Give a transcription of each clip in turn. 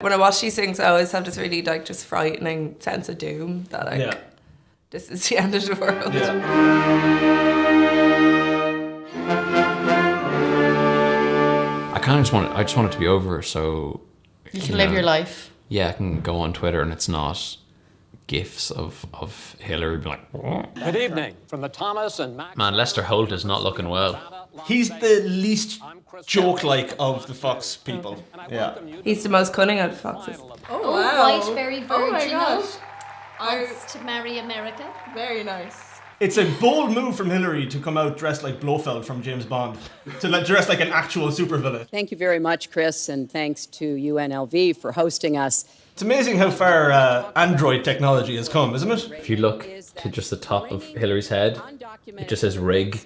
When I watch these things, I always have this really like just frightening sense of doom that like this is the end of the world. Yeah. I just want it to be over so you can live your life. Yeah, I can go on Twitter and it's not gifs of Hillary being like, oh. Good evening from the Thomas and Max. Man, Lester Holt is not looking well. He's the least joke-like of the Fox people. Yeah. He's the most cunning out of Foxes. Oh, wow. White, very virginal. Oh my gosh. Wants to marry America. Very nice. It's a bold move from Hillary to come out dressed like Blofeld from James Bond. To dress like an actual supervillain. Thank you very much, Chris, and thanks to UNLV for hosting us. It's amazing how far Android technology has come, isn't it? If you look to just the top of Hillary's head, it just says rig.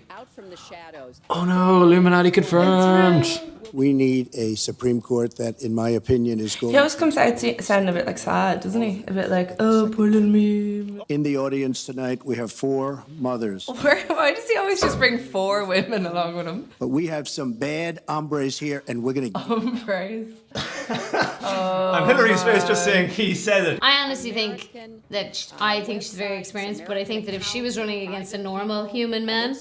Oh no, Illuminati confirmed. We need a Supreme Court that, in my opinion, is going... He always comes out sounding a bit like sad, doesn't he? A bit like, oh, poor little me. In the audience tonight, we have 4 mothers. Why does he always just bring 4 women along with him? But we have some bad hombres here, and we're going to... Hombres. And Hillary's face just saying, he said it. I honestly think that I think she's very experienced, but I think that if she was running against a normal human man,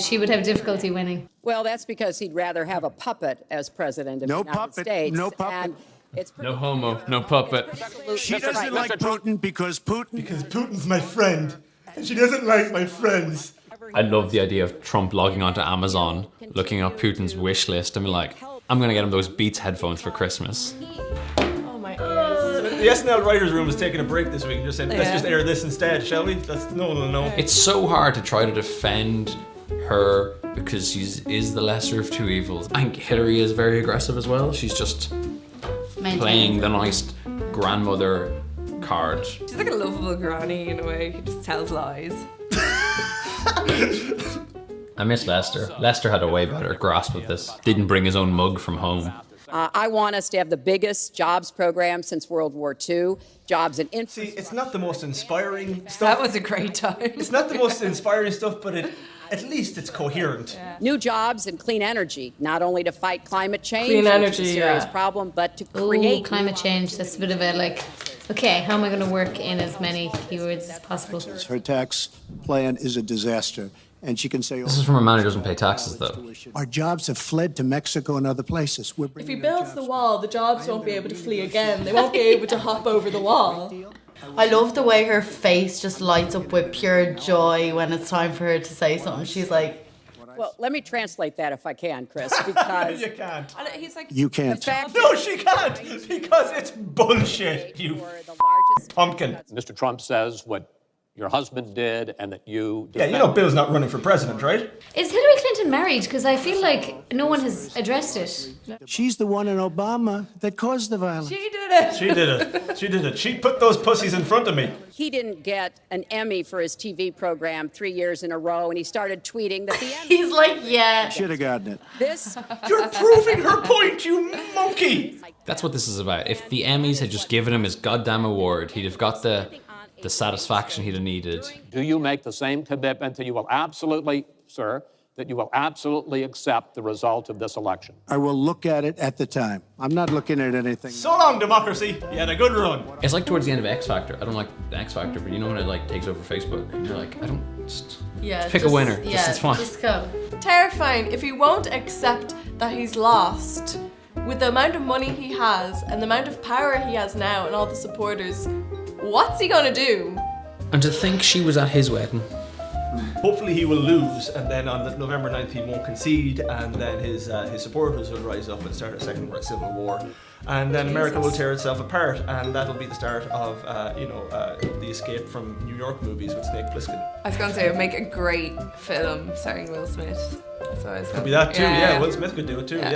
she would have difficulty winning. Well, that's because he'd rather have a puppet as president of the United States. No puppet. And it's No homo, no puppet. She doesn't like Putin because Putin's my friend, and she doesn't like my friends. I love the idea of Trump logging onto Amazon, looking up Putin's wish list and being like, I'm gonna get him those Beats headphones for Christmas. Oh my ears. The SNL writers' room is taking a break this week and just said, let's just air this instead, shall we? No one will know. It's so hard to try to defend her because she is the lesser of two evils. I think Hillary is very aggressive as well. She's just playing the nice grandmother card. She's like a lovable granny in a way. He just tells lies. I miss Lester. Lester had a way better grasp of this. Didn't bring his own mug from home. I want us to have the biggest jobs program since World War II. Jobs in See, it's not the most inspiring stuff. That was a great time. It's not the most inspiring stuff, but at least it's coherent. Yeah. new jobs and clean energy, not only to fight climate change, Clean energy, which is a serious yeah. problem, but to create climate change. That's a bit of a like, okay, how am I going to work in as many keywords as possible? Her tax plan is a disaster. And she can say, This is from a man who doesn't pay taxes, though. Our jobs have fled to Mexico and other places. If he builds the wall, the jobs won't be able to flee again. They won't be able to hop over the wall. I love the way her face just lights up with pure joy when it's time for her to say something. She's like, well, let me translate that if I can, Chris, because You can't. And he's like, You can't. No, she can't, because it's bullshit, you the largest pumpkin. Mr. Trump says what your husband did and that you Yeah, you know Bill's not running for president, right? Is Hillary Clinton married? Because I feel like no one has addressed it. She's the one in Obama that caused the violence. she did it. She did it. She did it. She put those pussies in front of me. he didn't get an Emmy for his TV program 3 years in a row, and he started tweeting that the Emmy. he's like, yeah. Should have gotten it. This You're proving her point, you monkey! That's what this is about. If the Emmys had just given him his goddamn award, he'd have got the satisfaction he'd have needed. do you make the same commitment that you will absolutely, sir, that you will absolutely accept the result of this election? I will look at it at the time. I'm not looking at anything. So long, democracy. You had a good run. It's like towards the end of X Factor. I don't like the X Factor, but you know when it like takes over Facebook, and you're like, I don't just Yeah, pick a winner. Yeah, It's fine. just go. Terrifying. If he won't accept that he's lost, with the amount of money he has and the amount of power he has now and all the supporters, what's he gonna do? And to think she was at his wedding. Hopefully he will lose, and then on November 9th he won't concede, and then his supporters will rise up and start a second civil war. And then America will tear itself apart, and that'll be the start of, the Escape from New York movies with Snake Plissken. I was going to say, it would make a great film starring Will Smith. That's what I was Could going be that too, yeah. Will Smith could do it too, yeah.